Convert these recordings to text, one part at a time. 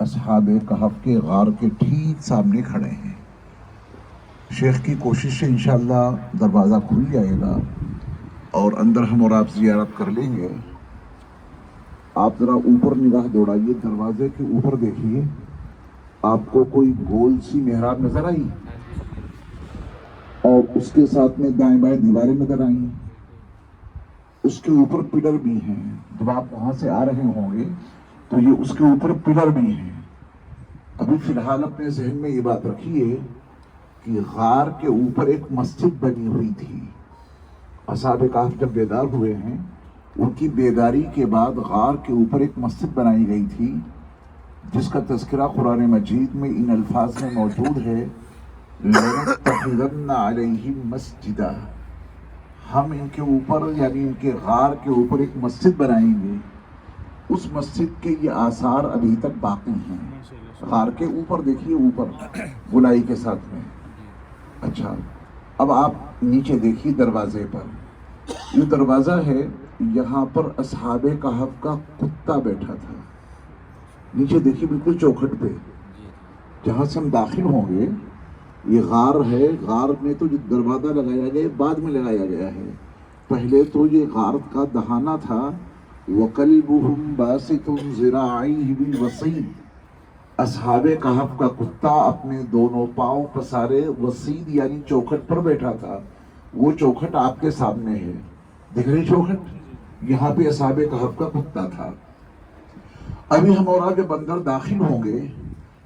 اصحاب کہف کے غار کے ٹھیک سامنے کھڑے ہیں۔ شیخ کی کوشش سے انشاءاللہ دروازہ کھل جائے گا اور اندر ہم اور آپ زیارت کر لیں گے۔ آپ ذرا اوپر نگاہ دوڑائیے، دروازے کے اوپر دیکھیے، آپ کو کوئی گول سی محراب نظر آئی اور اس کے ساتھ میں دائیں بائیں دیواریں نظر آئیں، اس کے اوپر پلر بھی ہیں۔ جب آپ وہاں سے آ رہے ہوں گے تو یہ اس کے اوپر پلر بھی ہیں۔ ابھی فی الحال اپنے ذہن میں یہ بات رکھیے کہ غار کے اوپر ایک مسجد بنی ہوئی تھی۔ اصحاب کہف جب بیدار ہوئے ہیں، ان کی بیداری کے بعد غار کے اوپر ایک مسجد بنائی گئی تھی، جس کا تذکرہ قرآن مجید میں ان الفاظ میں موجود ہے، لَنَتَّخِذَنَّ عَلَيْهِمْ مَسْجِدًا، ہم ان کے اوپر یعنی ان کے غار کے اوپر ایک مسجد بنائیں گے۔ اس مسجد کے یہ آثار ابھی تک باقی ہیں۔ غار کے اوپر دیکھیے، اوپر گلائی کے ساتھ میں۔ اچھا، اب آپ نیچے دیکھیے دروازے پر، یہ دروازہ ہے، یہاں پر اصحاب کہف کا کتا بیٹھا تھا۔ نیچے دیکھیے بالکل چوکھٹ پہ، جہاں سے ہم داخل ہوں گے، یہ غار ہے۔ غار میں تو جو دروازہ لگایا گیا بعد میں لگایا گیا ہے، پہلے تو یہ غار کا دہانہ تھا۔ وَقَلْبُهُمْ بَاسِطٌ ذِرَاعَيْهِ بِالْوَصِيدِ، اصحاب کہف کا کتا اپنے دونوں پاؤں پسارے وسید یعنی چوکھٹ پر بیٹھا تھا۔ وہ چوکھٹ آپ کے سامنے ہے، دیکھ رہے چوکھٹ، یہاں پہ اصحاب کہف کا کتا تھا۔ ابھی ہم اور جب اندر داخل ہوں گے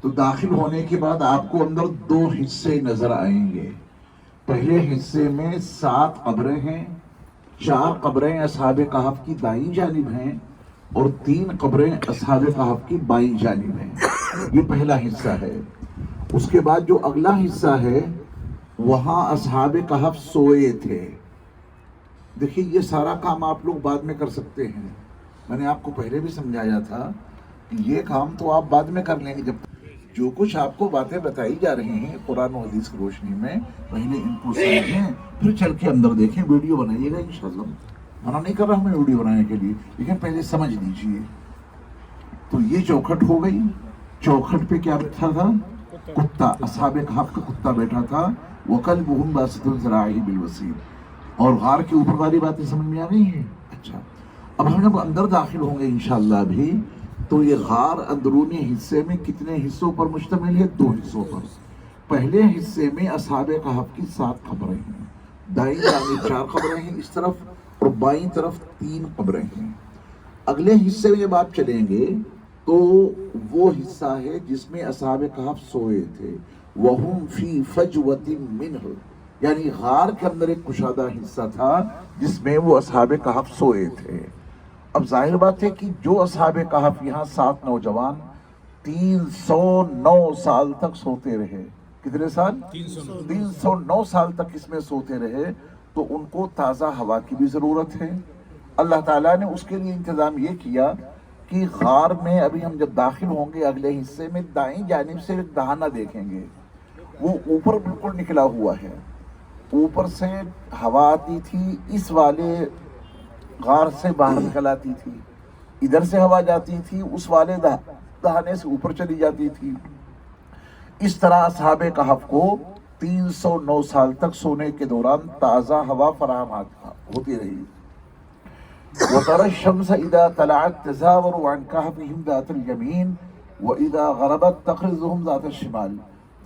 تو داخل ہونے کے بعد آپ کو اندر دو حصے نظر آئیں گے۔ پہلے حصے میں 7 قبریں ہیں، 4 قبریں اصحاب کہف کی دائیں جانب ہیں اور 3 قبریں اصحاب کہف کی بائیں جانب ہیں۔ یہ پہلا حصہ ہے۔ اس کے بعد جو اگلا حصہ ہے، وہاں اصحاب کہف سوئے تھے۔ دیکھیے، یہ سارا کام آپ لوگ بعد میں کر سکتے ہیں۔ میں نے آپ کو پہلے بھی سمجھایا تھا کہ یہ کام تو آپ بعد میں کر لیں گے۔ جب جو کچھ آپ کو باتیں بتائی جا رہی ہیں قرآن و حدیث کی روشنی میں، پہلے ان کو سمجھیں، پھر چل کے اندر دیکھیں، ویڈیو بنائیے گا انشاءاللہ۔ منع نہیں کر رہا ہمیں ویڈیو بنانے کے لیے، لیکن پہلے سمجھ لیجیے۔ تو یہ چوکھٹ ہو گئی، چوکھٹ پہ کیا بیٹھا تھا؟ کتا، اصحاب کہف کا کتا بیٹھا تھا۔ وَقَلْبُهُمْ بَاسِطٌ ذِرَاعَيْهِ بِالْوَصِيدِ، اور غار کے اوپر والی باتیں سمجھ میں آ گئی ہیں۔ اچھا، اب ہم جب اندر داخل ہوں گے انشاءاللہ بھی، تو یہ غار اندرونی حصے میں کتنے حصوں پر مشتمل ہے؟ 2 حصوں پر۔ پہلے حصے میں اصحاب کہف کی 7 قبریں ہیں، دائیں جانب 4 قبریں ہیں اس طرف، اور بائیں طرف 3 قبریں ہیں۔ اگلے حصے میں جب آپ چلیں گے تو وہ حصہ ہے جس میں اصحاب کہف سوئے تھے۔ وَهُمْ فِي فَجْوَةٍ مِّنْهُ، یعنی غار کے اندر ایک کشادہ حصہ تھا جس میں وہ اصحاب کہف سوئے تھے۔ اب ظاہر بات ہے کہ جو اصحاب کہف یہاں 7 نوجوان 309 سال تک سوتے رہے۔ کتنے سال؟ 309 سال تک اس میں سوتے رہے، تو ان کو تازہ ہوا کی بھی ضرورت ہے۔ اللہ تعالیٰ نے اس کے لیے انتظام یہ کیا کہ غار میں ابھی ہم جب داخل ہوں گے اگلے حصے میں، دائیں جانب سے ایک دہانہ دیکھیں گے، وہ اوپر بالکل نکلا ہوا ہے۔ اوپر سے ہوا آتی تھی، اس والے غار سے باہر نکل آتی تھی، ادھر سے ہوا جاتی تھی، اس والے دہانے سے اوپر چلی جاتی تھی۔ اس طرح اصحاب کہف کو 309 سال تک سونے کے دوران تازہ ہوا فراہم ہوتی رہی۔ وَتَرَى الشَّمْسَ إِذَا طَلَعَتْ تَزَاوَرُ عَنْ كَهْفِهِمْ ذَاتَ الْيَمِينِ وَإِذَا غَرَبَتْ تَقْرِضُهُمْ ذَاتَ الشِّمَالِ۔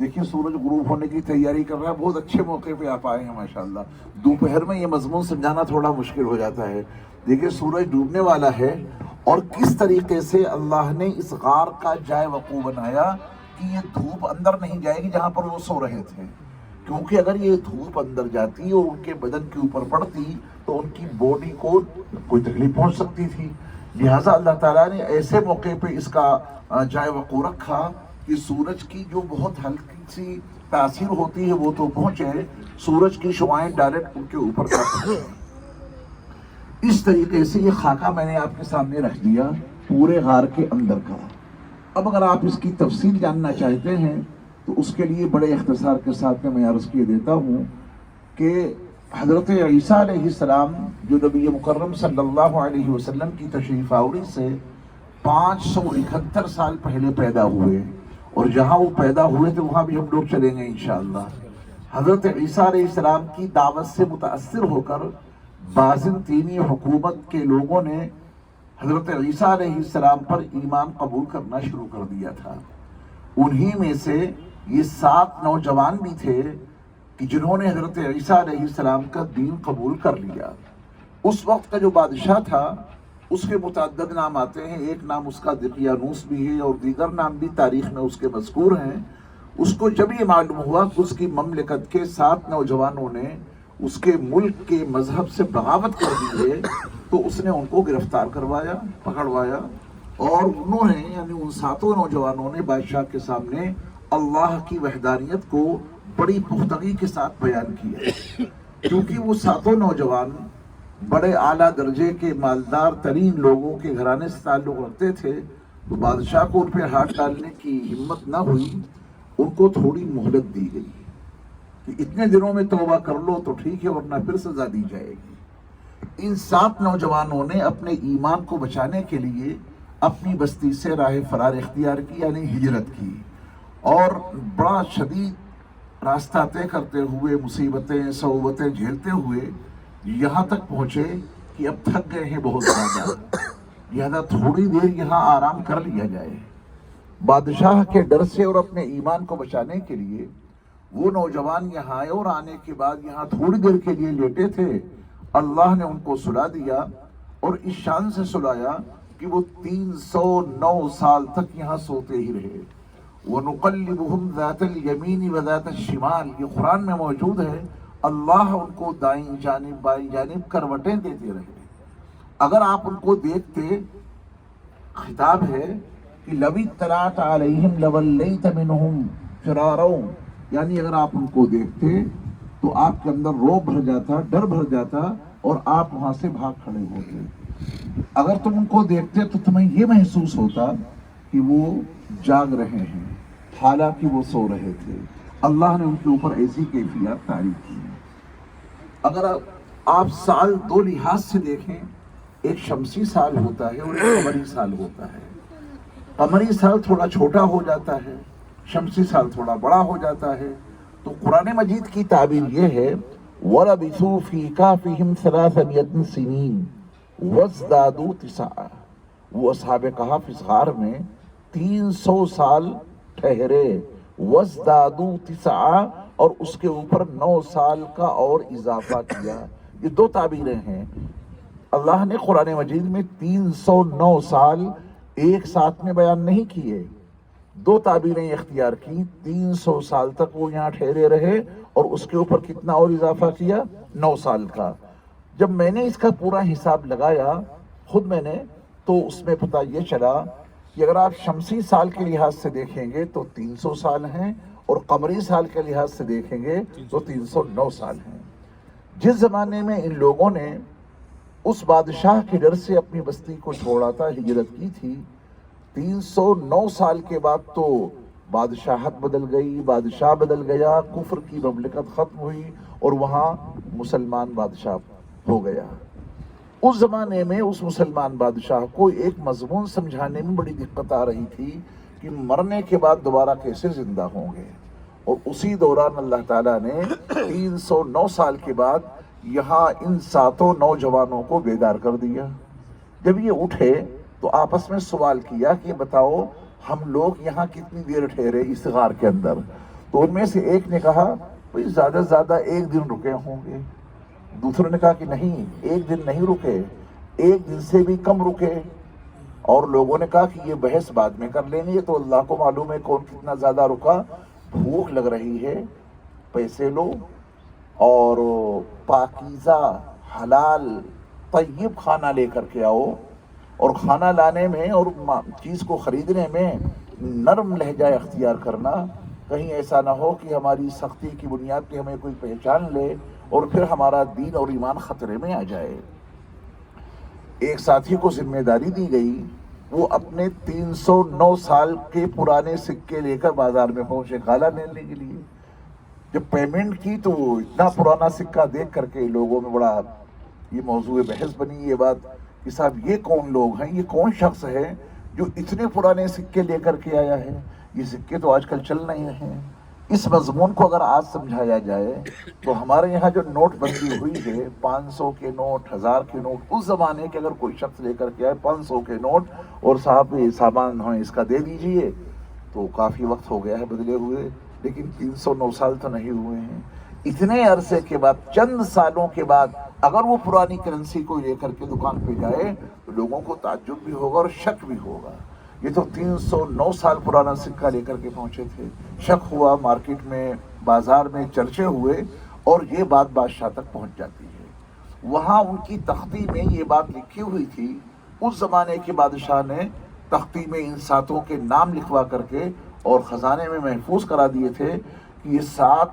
دیکھیے، سورج غروب ہونے کی تیاری کر رہا ہے، بہت اچھے موقع پہ آپ آئے ہیں ماشاءاللہ۔ دوپہر میں یہ مضمون سمجھانا تھوڑا مشکل ہو جاتا ہے۔ دیکھیے، سورج ڈوبنے والا ہے، اور کس طریقے سے اللہ نے اس غار کا جائے وقوع بنایا کہ یہ دھوپ اندر نہیں جائے گی جہاں پر وہ سو رہے تھے، کیونکہ اگر یہ دھوپ اندر جاتی اور ان کے بدن کے اوپر پڑتی تو ان کی باڈی کو کوئی تکلیف پہنچ سکتی تھی۔ لہٰذا اللہ تعالیٰ نے ایسے موقع پہ اس کا جائے وقوع رکھا کہ سورج کی جو بہت ہلکی سی تاثیر ہوتی ہے وہ تو پہنچے، سورج کی شعاعیں ڈائریکٹ ان کے اوپر پڑتی ہیں۔ اس طریقے سے یہ خاکہ میں نے آپ کے سامنے رکھ دیا پورے غار کے اندر کا۔ اب اگر آپ اس کی تفصیل جاننا چاہتے ہیں تو اس کے لیے بڑے اختصار کے ساتھ میں عرض کیے دیتا ہوں کہ حضرت عیسیٰ علیہ السلام جو نبی مکرم صلی اللہ علیہ وسلم کی تشریف آوری سے 571 साल पहले पैदा हुए और जहां वो पैदा हुए थे वहां भी हम लोग चलेंगे इंशाअल्लाह। हजरत ईसा अलैहिस्सलाम की दावत से मुतासिर होकर बाज़ंतीनी हुकूमत के लोगों ने हजरत ईसा अलैहिस्सलाम पर ईमान कबूल करना शुरू कर दिया था। उन्हीं में से ये 7 नौजवान भी थे कि जिन्होंने हजरत ईसा अलैहिस्सलाम का दीन कबूल कर लिया। उस वक्त का जो बादशाह था उसके मुतअद्दिद नाम आते हैं, एक नाम उसका दिकियानूस भी है और दीगर नाम भी तारीख में उसके मज़कूर हैं। उसको जब ये मालूम हुआ कि उसकी ममलिकत के 7 नौजवानों ने उसके मुल्क के मजहब से बगावत कर दी है तो उसने उनको गिरफ्तार करवाया, पकड़वाया और उन्होंने यानी उन 7 नौजवानों ने बादशाह के सामने अल्लाह की वहदानियत को बड़ी पुख्तगी के साथ बयान किया। क्योंकि वो 7 नौजवान बड़े आला दर्जे के मालदार तरीन लोगों के घराने से ताल्लुक़ रखते थे, तो बादशाह को उन पर हाथ डालने की हिम्मत न हुई। उनको थोड़ी मोहलत दी गई कि इतने दिनों में तौबा कर लो तो ठीक है वरना फिर सजा दी जाएगी। इन 7 नौजवानों ने अपने ईमान को बचाने के लिए अपनी बस्ती से राह फरार इख्तियार की यानी हिजरत की और बड़ा शदीद रास्ता तय करते हुए मुसीबतें सऊबतें झेलते हुए यहाँ तक पहुँचे कि अब थक गए हैं बहुत ज़्यादा, लिहाजा थोड़ी देर यहाँ आराम कर लिया जाए। बादशाह के डर से और अपने ईमान को बचाने के लिए वो नौजवान यहाँ आए और आने के बाद यहाँ थोड़ी देर के लिए लेटे थे। अल्लाह ने उनको सुला दिया और इस शान से सुलाया कि वो 309 साल तक यहाँ सोते ही रहे। वनुक़ल्लिबुहुम ज़ातल यमीनी व ज़ातल शिमाल, ये कुरान में मौजूद है। अल्लाह उनको दाईं जानिब बाईं जानिब करवटें देते रहे। अगर आप उनको देखते, खिताब है कि लवी तलात अलैहिम लवल्लैत मिनहुम फिरारौ, यानी अगर आप उनको देखते तो आपके अंदर रौब भर जाता, डर भर जाता और आप वहां से भाग खड़े होते। अगर तुम उनको देखते तो तुम्हें ये महसूस होता कि वो जाग रहे हैं, हालांकि वो सो रहे थे। अल्लाह ने उनके ऊपर ऐसी कैफियत तारीफ की। अगर आप साल 2 लिहाज से देखें, एक शमसी साल होता है और एक कमरी साल होता है। कमरी साल थोड़ा छोटा हो जाता है, शमसी साल थोड़ा बड़ा हो जाता है। तो कुरान मजीद की ताबीर ये है, वलबिसू फी काफिहिम सलासमियतिन सिनीन वज़दादू तिसआ, वो असहाबे कहफ इस गार में 300 साल ठहरे, वज़दादू तिसआ, और उसके ऊपर 9 साल का और इजाफा किया। ये 2 ताबीरें हैं। अल्लाह ने कुरान मजीद में 309 साल एक साथ में बयान नहीं किए, 2 ताबीरें इख्तियार की। 300 साल तक वो यहाँ ठहरे रहे और उसके ऊपर कितना और इजाफा किया, 9 साल का। जब मैंने इसका पूरा हिसाब लगाया खुद मैंने, तो उसमें पता ये चला कि अगर आप शमसी साल के लिहाज से देखेंगे तो 300 साल हैं और कमरी साल के लिहाज से देखेंगे तो 309 साल हैं। जिस ज़माने में इन लोगों ने उस बादशाह के डर से अपनी बस्ती को छोड़ा था, हिजरत की थी, 309 साल के बाद तो बादशाहत बदल गई, बादशाह बदल गया, कुफ्र की ममलिकत ख़त्म हुई और वहाँ मुसलमान बादशाह हो गया। उस ज़माने में उस मुसलमान बादशाह को एक मज़मून समझाने में बड़ी दिक्कत आ रही थी कि मरने के बाद दोबारा कैसे ज़िंदा होंगे। और उसी दौरान अल्लाह ताला ने 309 साल के बाद यहाँ इन 7 नौजवानों को बेदार कर दिया। जब ये उठे तो आपस में सवाल किया कि बताओ हम लोग यहाँ कितनी देर ठहरे इस गार के अंदर। तो उनमें से एक ने कहा भाई ज़्यादा से ज़्यादा 1 दिन रुके होंगे। दूसरे ने कहा कि नहीं, 1 दिन नहीं रुके, 1 दिन से भी कम रुके। और लोगों ने कहा कि ये बहस बाद में कर लेंगे, ये तो अल्लाह को मालूम है कौन कितना ज़्यादा रुका। भूख लग रही है, पैसे लो और पाकीज़ा हलाल तय्यब खाना लेकर के आओ। और खाना लाने में और चीज़ को ख़रीदने में नरम लहजा अख्तियार करना, कहीं ऐसा ना हो कि हमारी सख्ती की बुनियाद पे हमें कोई पहचान ले और फिर हमारा दीन और ईमान ख़तरे में आ जाए। एक साथी को जिम्मेदारी दी गई, वो अपने 309 साल के पुराने सिक्के लेकर बाजार में पहुंचे गाला लेने के लिए। जब पेमेंट की तो इतना पुराना सिक्का देख करके लोगों में बड़ा ये मौजूद बहस बनी ये बात कि साहब ये कौन लोग हैं, ये कौन शख्स है जो इतने पुराने सिक्के लेकर के आया है। ये सिक्के तो आजकल चल नहीं रहे हैं। इस मजमून को अगर आज समझाया जाए तो हमारे यहाँ जो नोटबंदी हुई है, 500 के नोट, 1000 के नोट, उस जमाने के अगर कोई शख्स लेकर के आए 500 के नोट और साहब ये सामान हमें इसका दे दीजिए, तो काफ़ी वक्त हो गया है बदले हुए, लेकिन 309 साल तो नहीं हुए हैं। इतने अरसे के बाद, चंद सालों के बाद अगर वो पुरानी करेंसी को लेकर के दुकान पे जाए तो लोगों को ताज्जुब भी होगा और शक भी होगा। ये तो 309 साल पुराना सिक्का लेकर के पहुंचे थे। शक हुआ, मार्केट में, बाजार में चर्चे हुए और ये बात बादशाह तक पहुंच जाती है। वहाँ उनकी तख्ती में ये बात लिखी हुई थी। उस जमाने के बादशाह ने तख्ती में इन सातों के नाम लिखवा करके और खजाने में महफूज करा दिए थे कि ये 7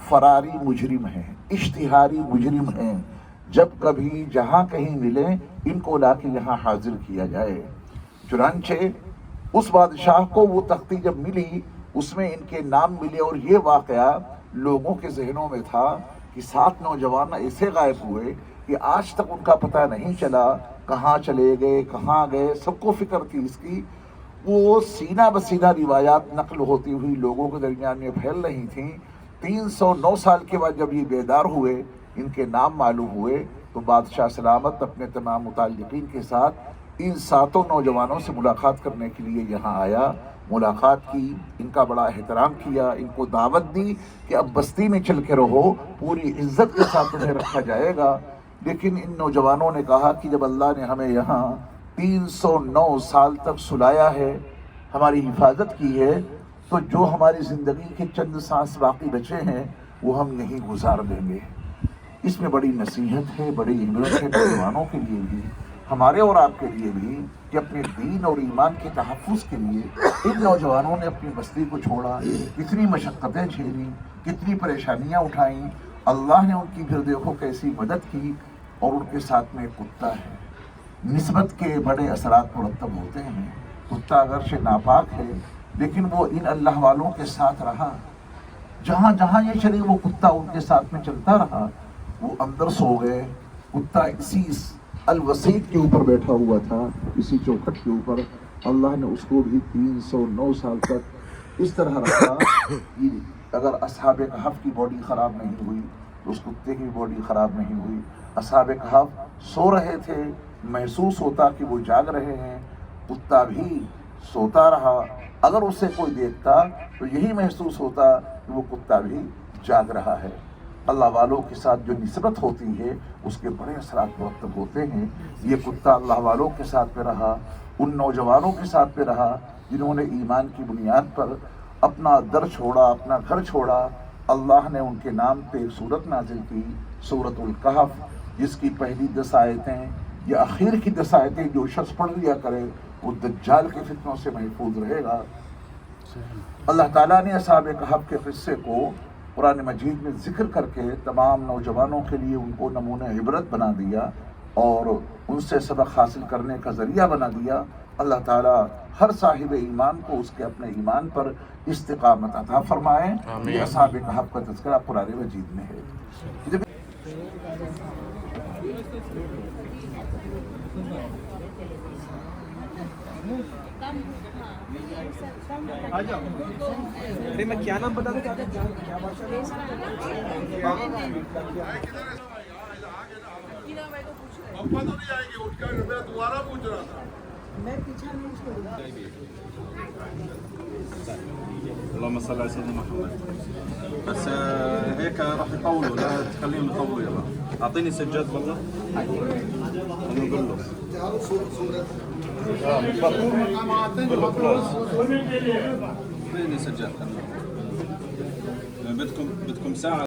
फरारी मुजरिम हैं, इश्तिहारी मुजरिम हैं। जब कभी जहाँ कहीं मिले इनको लाके यहाँ हाजिर किया जाए। चुनांचे उस बादशाह को वो तख्ती जब मिली उसमें इनके नाम मिले और ये वाकया लोगों के जहनों में था कि 7 नौजवान ऐसे गायब हुए कि आज तक उनका पता नहीं चला, कहाँ चले गए, कहाँ गए। सबको फिक्र थी इसकी। वो सीना बसीना रिवायात नकल होती हुई लोगों के दरमियान में फैल रही थी। 309 साल के बाद जब ये बेदार हुए, इनके नाम मालूम हुए, तो बादशाह सलामत अपने तमाम मुताल्लिकीन के साथ इन 7 नौजवानों से मुलाकात करने के लिए यहाँ आया। मुलाकात की, इनका बड़ा एहतराम किया, इनको दावत दी कि अब बस्ती में चल के रहो, पूरी इज्जत के साथ उन्हें रखा जाएगा। लेकिन इन नौजवानों ने कहा कि जब अल्लाह ने हमें यहाँ 309 साल तक सुलाया है, हमारी हिफाजत की है, तो जो हमारी ज़िंदगी के चंद सांस बाकी बचे हैं वो हम नहीं गुजार देंगे। इसमें बड़ी नसीहत है, बड़ी इबरत है नौजवानों के लिए भी, हमारे और आपके लिए भी, कि अपने दीन और ईमान के तहफ़्फ़ुज़ के लिए इन नौजवानों ने अपनी बस्ती को छोड़ा, कितनी मशक्क़तें झेली, कितनी परेशानियाँ उठाईं। अल्लाह ने उनकी फिर देखो कैसी मदद की। और उनके साथ में एक कुत्ता है। निस्बत के बड़े असरात मुरत्तब होते हैं। कुत्ता अगरचे नापाक है लेकिन वो इन अल्लाह वालों के साथ रहा। जहाँ जहाँ ये चले वो कुत्ता उनके साथ में चलता रहा। वो अंदर सो गए, कुत्ता इसी अल-वसीत के ऊपर बैठा हुआ था, इसी चौखट के ऊपर। अल्लाह ने उसको भी 309 साल तक इस तरह रखा कि अगर असहाबे कहफ की बॉडी ख़राब नहीं हुई तो उस कुत्ते की बॉडी ख़राब नहीं हुई। असहाबे कहफ सो रहे थे, महसूस होता कि वो जाग रहे हैं, कुत्ता भी सोता रहा। अगर उससे कोई देखता तो यही महसूस होता कि वो कुत्ता भी जाग रहा है। अल्लाह वालों के साथ जो निस्बत होती है उसके बड़े असरात मुरत्तब होते हैं। ये कुत्ता अल्लाह वालों के साथ में रहा, उन नौजवानों के साथ में रहा जिन्होंने ईमान की बुनियाद पर अपना दर छोड़ा, अपना घर छोड़ा। अल्लाह ने उनके नाम पे एक सूरत नाजिल की, सूरतुल कहफ, जिसकी पहली 10 आयतें या आखिर की 10 आयतें जो शख्स पढ़ लिया करे वो दज्जाल के फितनों से महफूज रहेगा। अल्लाह ताला ने असहाबे कहफ के किस्से को कुरान मजीद में जिक्र करके तमाम नौजवानों के लिए उनको नमूने इबरत बना दिया और उनसे सबक हासिल करने का ज़रिया बना दिया। अल्लाह ताला हर साहिब ईमान को उसके अपने ईमान पर इस्तिकामत अता फरमाए। ये असहाबे कहफ का तज़किरा कुरान मजीद में है। अरे मैं क्या नाम बता दूं? क्या पापा तो नहीं आएंगे, उठकर मैं दोबारा पूछ रहा था। मैं पीछा नहीं छोड़ूंगा। اللهم صل على سيدنا محمد. بس هيك راح يطولوا، لا تخليهم يطولوا. يلا اعطيني سجاد والله. خليني نقول له. اعطيني سجاد. بدكم ساعة.